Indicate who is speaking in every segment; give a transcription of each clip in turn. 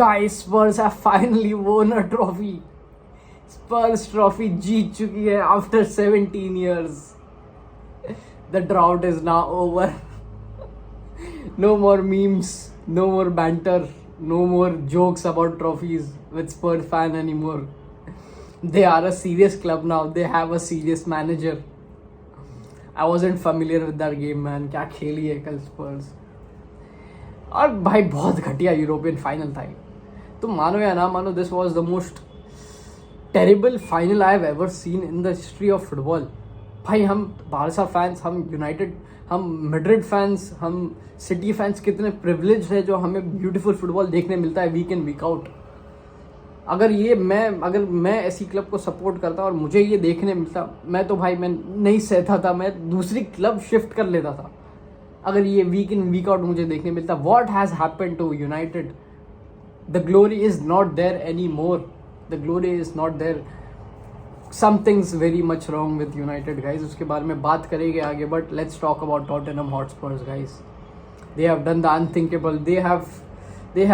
Speaker 1: Guys, Spurs have finally won a trophy. Spurs trophy जीत चुकी है after 17 years. The drought is now over. No more memes, no more banter, no more jokes about trophies with Spurs fan anymore. They are a serious club now. They have a serious manager. I wasn't familiar with that game, man. क्या खेली है कल Spurs. और भाई बहुत घटिया European final था ये. तुम मानो या ना मानो, this was the most terrible final I have ever seen in the history of football. भाई हम बारसा फैंस, हम यूनाइटेड, हम मैड्रिड फैंस, हम सिटी फैंस कितने प्रिविलेज है जो हमें ब्यूटीफुल फुटबॉल देखने मिलता है वीक इन वीक आउट. अगर मैं ऐसी क्लब को सपोर्ट करता और मुझे ये देखने मिलता, मैं तो भाई मैं नहीं सहता था, मैं दूसरी क्लब शिफ्ट कर लेता था अगर ये वीक इन वीक आउट मुझे देखने मिलता. What has happened to United? The glory is not there anymore. The glory is not there. Something's very much wrong with United, guys. उसके बारे में बात करेंगे आगे, but let's talk about Tottenham Hotspurs, guys. They have done the unthinkable. They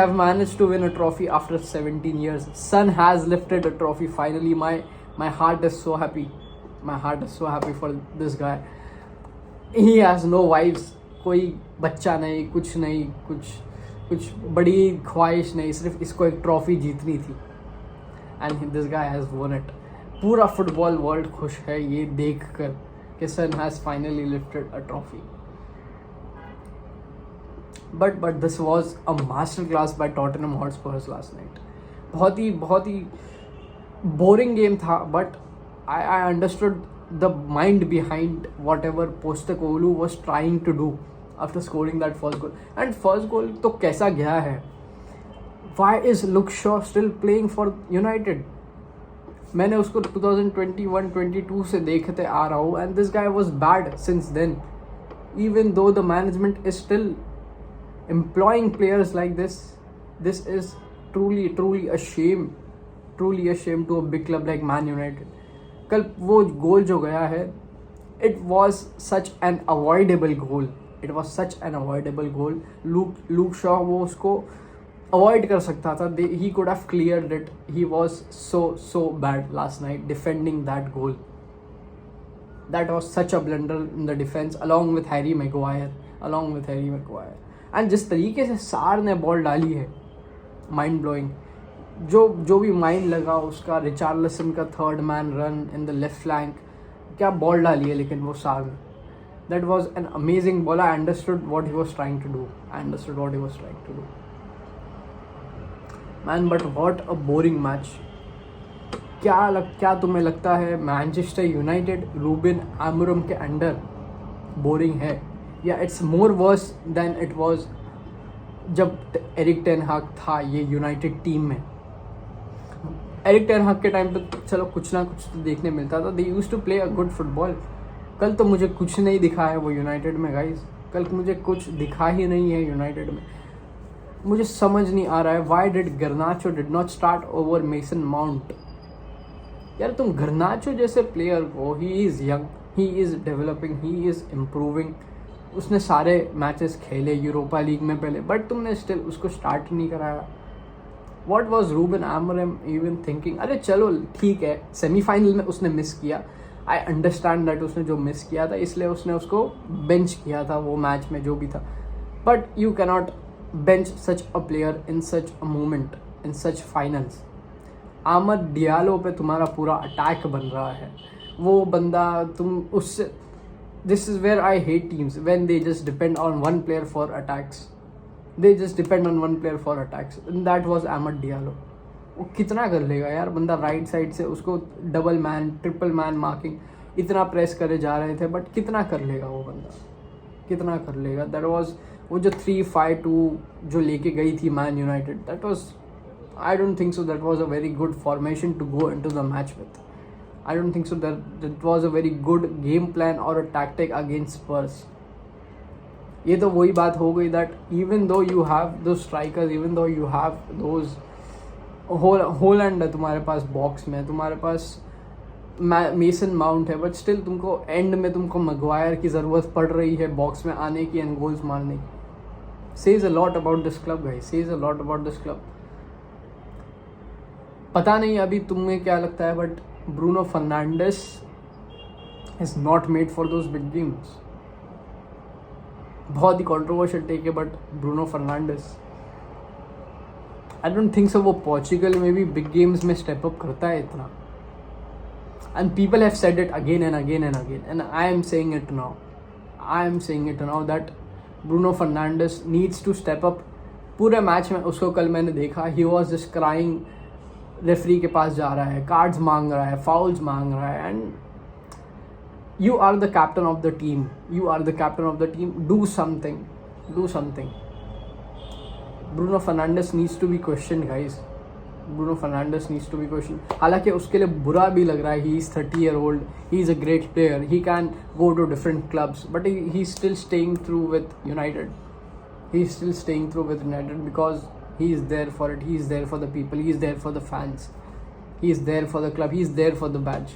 Speaker 1: have managed to win a trophy after 17 years. Son has lifted a trophy finally. My heart is so happy. My heart is so happy for this guy. He has no wives. कोई बच्चा नहीं, कुछ नहीं, कुछ बड़ी ख्वाहिश नहीं, सिर्फ इसको एक ट्रॉफी जीतनी थी. And this guy has won it. पूरा फुटबॉल वर्ल्ड खुश है ये देख कर कि Son has finally lifted a trophy. But this was a masterclass by Tottenham Hotspurs last night. बहुत ही बोरिंग गेम था, but I understood the mind behind whatever Postecoglou was trying to do after scoring that first goal. And first goal तो कैसा गया है? Why is Luke Shaw still playing for United? मैंने उसको 2021-22 से देखते आ रहा हूँ, and this guy was bad since then. Even though the management is still employing players like this is truly a shame. Truly a shame to a big club like Man United. कल वो गोल जो गया है, it was such an avoidable goal. It was such an avoidable goal. Luke Shaw वो उसको avoid कर सकता था. He could have cleared it. He was so bad last night defending that goal. That was such a blunder in the defense along with Harry Maguire. And जिस तरीके से सार ने बॉल डाली है, माइंड ब्लोइंग. जो भी माइंड लगा उसका, रिचार्लिसन का third man run in the left flank, क्या बॉल डाली है लेकिन वो सार ने. That was an amazing ball. I understood what he was trying to do. Man, but what a boring match. क्या तुम्हें लगता है मैनचेस्टर यूनाइटेड रूबेन आमोरिम के अंडर बोरिंग है, या it's more worse than it was जब एरिक टेन हाग था ये यूनाइटेड टीम में? एरिक टेन हाग के टाइम पे चलो कुछ ना कुछ तो देखने मिलता था. They used to play a good football. कल तो मुझे कुछ नहीं दिखा है वो यूनाइटेड में, गाइस. कल मुझे कुछ दिखा ही नहीं है यूनाइटेड में. मुझे समझ नहीं आ रहा है why did गर्नाचो did not start over mason mount. यार तुम गर्नाचो जैसे प्लेयर को, he is young, he is developing, he is improving. उसने सारे मैचेस खेले यूरोपा लीग में पहले, बट तुमने स्टिल उसको स्टार्ट नहीं कराया. What was Ruben Amorim even thinking? अरे चलो ठीक है, सेमीफाइनल में उसने मिस किया. आई अंडरस्टैंड दैट उसने जो मिस किया था इसलिए उसने उसको बेंच किया था वो मैच में जो भी था. But you cannot bench such a player in such a moment, in such finals. आमद डियालो पे तुम्हारा पूरा अटैक बन रहा है. वो बंदा तुम उससे, this is where I hate teams when they just depend on one player for attacks. And that was Amad Diallo. वो कितना कर लेगा यार बंदा? राइट साइड से उसको double man, triple man marking इतना प्रेस करे जा रहे थे, बट कितना कर लेगा वो बंदा? कितना कर लेगा? दैट वाज वो जो 3-5-2 जो लेके गई थी man United, that was, I don't think so that was a very good formation to go into the match with. I don't think so that was a very good game plan और a tactic against स्पर्स. ये तो वही बात हो गई that even though you have two strikers, even though you have those Hojlund है तुम्हारे पास बॉक्स में, तुम्हारे पास मेसन माउंट है, बट स्टिल तुमको एंड में तुमको मैग्वायर की ज़रूरत पड़ रही है बॉक्स में आने की एंड गोल्स मारने की. Says a lot about this club guys, says a lot about this club. पता नहीं अभी तुम्हें क्या लगता है, but Bruno Fernandes is not made for those big games. बहुत ही कंट्रोवर्शियल टेक है, but Bruno Fernandes I don't think so वो पोर्चुगल में भी बिग गेम्स में स्टेप अप करता है इतना. And people have said it again and again and again, and I am saying it now that Bruno Fernandes needs to step up. पूरे मैच में उसको कल मैंने देखा, he was just crying. Referee के पास जा रहा है, कार्ड्स मांग रहा है, फाउल्स मांग रहा है. And you are the captain of the team, do something. Bruno Fernandes needs to be questioned, guys. हालांकि उसके लिए बुरा भी लग रहा है. he is 30-year-old, he is a great player, he can go to different clubs, but he is still staying through with United. Because he is there for it, he is there for the people, he is there for the fans, he is there for the club, he is there for the badge.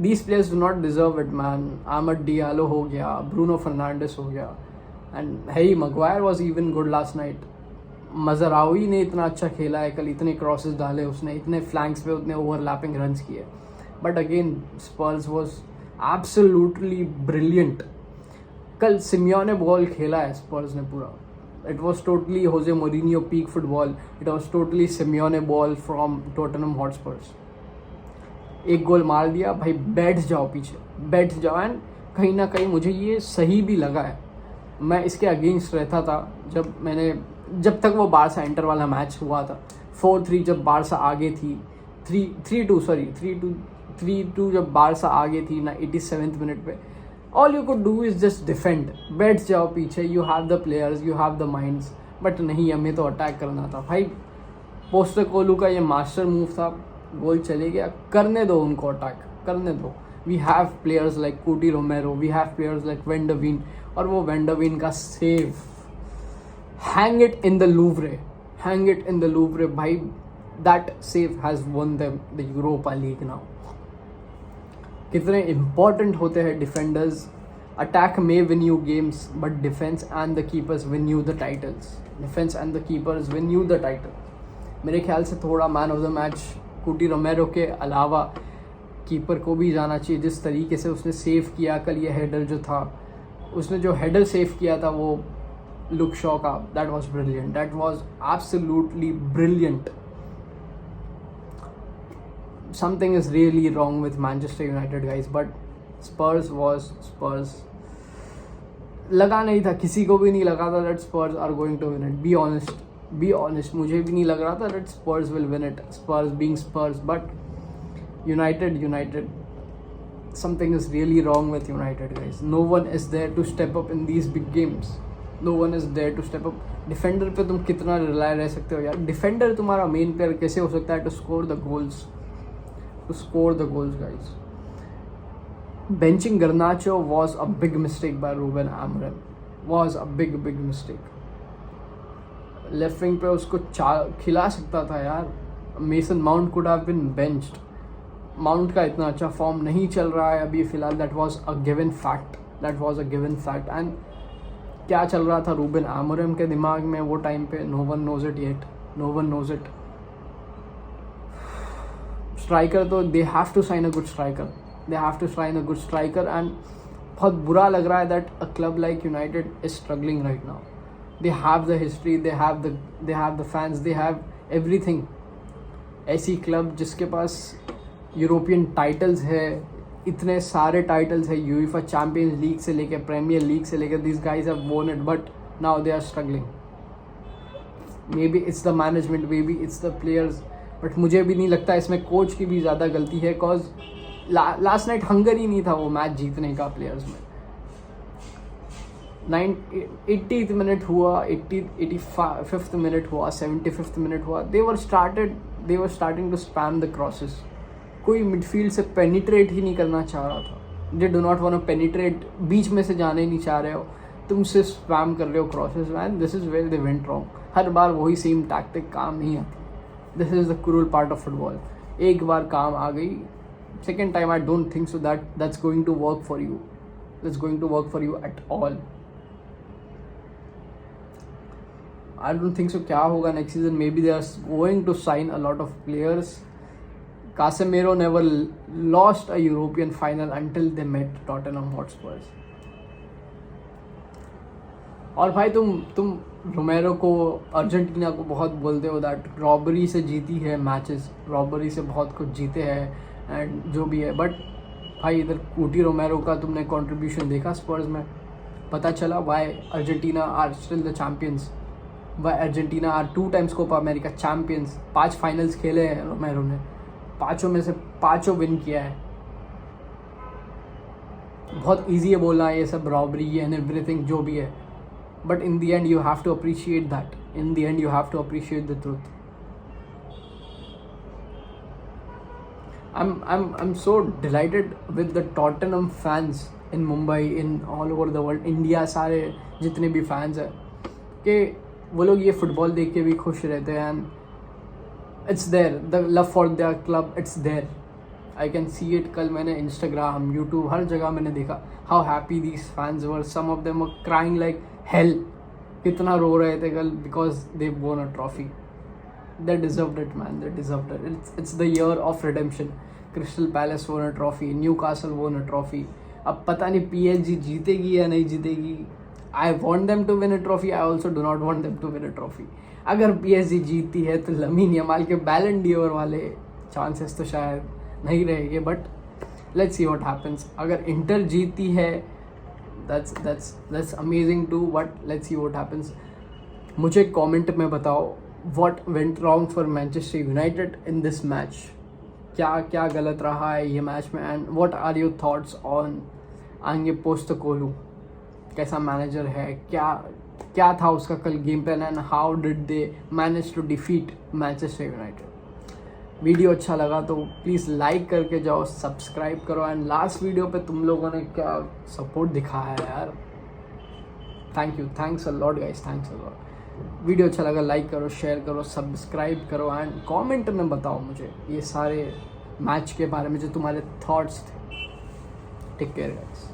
Speaker 1: These players do not deserve it, man. Amad Diallo हो गया, Bruno Fernandes हो गया, and Harry Maguire was even good last night. मज़रावी ने इतना अच्छा खेला है कल, इतने क्रॉसेस डाले उसने, इतने फ्लैंक्स पे उतने ओवरलैपिंग रन्स किए. But again Spurs was absolutely brilliant. कल सिमियोने बॉल खेला है स्पर्स ने पूरा. It was totally Jose Mourinho peak football. It was totally Simeone ball from Tottenham Hotspurs. एक गोल मार दिया भाई, बैठ जाओ पीछे, बैठ जाओ. एंड कहीं ना कहीं मुझे ये सही भी लगा है. मैं इसके अगेंस्ट रहता था जब तक वो बारसा इंटर वाला मैच हुआ था. 4-3 जब बारसा आगे थी, 3-2 जब बारसा आगे थी ना 87th मिनट पे. All you could do is just defend. बैठ जाओ पीछे, you have the players, you have the minds. But नहीं, हमें तो अटैक करना था भाई. पोस्टेकोग्लू का ये मास्टर मूव था. गोल चले गया, करने दो उनको, अटैक करने दो. We have players like Cuti Romero, we have players like Van de Ven. और वो वेंडरवीन का save, hang it in the Louvre भाई. That save has won them the Europa League now. कितने इंपॉर्टेंट होते हैं defenders. Attack may win you games, but defence and the keepers win you the title. मेरे ख्याल से थोड़ा man of the match Cuti Romero के अलावा keeper को भी जाना चाहिए. जिस तरीके से उसने सेव किया कल ये हेडर जो था, उसने जो हेडर सेव किया था वो लुक शॉ का, that was brilliant. That was absolutely brilliant. Something is really wrong with Manchester United guys. But Spurs लगा नहीं था, किसी को भी नहीं लगा था that Spurs are going to win it. Be honest, मुझे भी नहीं लग रहा था that Spurs will win it. Spurs being Spurs, but United, something is really wrong with United, guys. No one is there to step up in these big games. Defender पे तुम कितना rely रह सकते हो यार. डिफेंडर तुम्हारा main player कैसे हो सकता है to score the goals guys. Benching Garnacho was a big mistake by Ruben Amorim. Was a big mistake. Left wing पे उसको खिला सकता था यार. Mason Mount could have been benched. Mount का इतना अच्छा फॉर्म नहीं चल रहा है अभी फिलहाल. That was a given fact. And क्या चल रहा था रूबन आमोरिम के दिमाग में वो टाइम पे, no one knows it. Striker तो they have to sign a good striker. And बहुत बुरा लग रहा है that a club like United is struggling right now. They have the history, they have the fans, they have everything. ऐसी club जिसके पास European titles है, इतने सारे टाइटल्स है, यूएफए चैंपियंस लीग से लेकर प्रीमियर लीग से लेकर, these guys have won it, but now they are struggling. Maybe it's the management, maybe it's the players, but मुझे भी नहीं लगता इसमें कोच की भी ज़्यादा गलती है. cause लास्ट नाइट हंगर ही नहीं था वो मैच जीतने का प्लेयर्स में. 80th मिनट हुआ, 85th मिनट हुआ, 75th मिनट हुआ. they were starting to spam the crosses. कोई मिडफील्ड से पेनिट्रेट ही नहीं करना चाह रहा था. they do not want to penetrate, बीच में से जाने ही नहीं चाह रहे हो, तुम सिर्फ स्पैम कर रहे हो crosses. Man this is where they went wrong. हर बार वही सेम टैक्टिक काम नहीं आती. This is the cruel part of football. एक बार काम आ गई, second time I don't think so that's going to work for you. That's going to work for you at all. I don't think so क्या होगा next season. Maybe they are going to sign a lot of players. Casemiro never lost a European final until they met Tottenham Hotspurs. और भाई तुम रोमेरो को, Argentina को बहुत बोलते हो दैट रॉबरी से जीती है मैचेस, रॉबरी से बहुत कुछ जीते हैं एंड जो भी है. बट भाई इधर कूटी रोमेरो का तुमने कंट्रीब्यूशन देखा स्पर्स में? पता चला why Argentina are still the champions. Why Argentina are 2 times Copa America champions. 5 finals खेले हैं रोमेरो ने, 5 में से 5 विन किया है. बहुत ईजी है बोलना ये सब रॉबरी एंड एवरीथिंग जो भी है, but in the end you have to appreciate that. In the end you have to appreciate the truth. I'm so delighted with the Tottenham fans in Mumbai, in all over the world, India, सारे जितने भी fans हैं कि वो लोग ये football देख के भी खुश रहते हैं. And it's there, the love for their club, it's there. I can see it. कल मैंने Instagram, YouTube हर जगह मैंने देखा how happy these fans were. Some of them were crying like hell. कितना रो रहे थे कल because they won a trophy. They deserved it, man. They deserved it. It's the year of redemption. Crystal Palace won a trophy. Newcastle won a trophy. अब पता नहीं PSG जीतेगी या नहीं जीतेगी. I want them to win a trophy. I also do not want them to win a trophy. अगर PSG जीतती है तो लमीन यमाल के बैलन डीओर वाले चांसेस तो शायद नहीं रहेंगे. But let's see what happens. अगर इंटर जीतती है that's amazing too. But let's see what happens. मुझे कमेंट में बताओ what went wrong for Manchester United in this match. क्या गलत रहा है ये मैच में. And what are your thoughts on आंगे पोस्टकोग्लू. कैसा मैनेजर है, क्या था उसका कल game plan and how did they manage to defeat Manchester United. Video अच्छा लगा तो प्लीज़ लाइक करके जाओ, सब्सक्राइब करो. एंड लास्ट वीडियो पे तुम लोगों ने क्या सपोर्ट दिखाया है यार. Thank you, thanks a lot guys, thanks a lot. Video अच्छा लगा लाइक करो, शेयर करो, सब्सक्राइब करो एंड कमेंट में बताओ मुझे ये सारे मैच के बारे में जो तुम्हारे थॉट्स थे. Take care guys.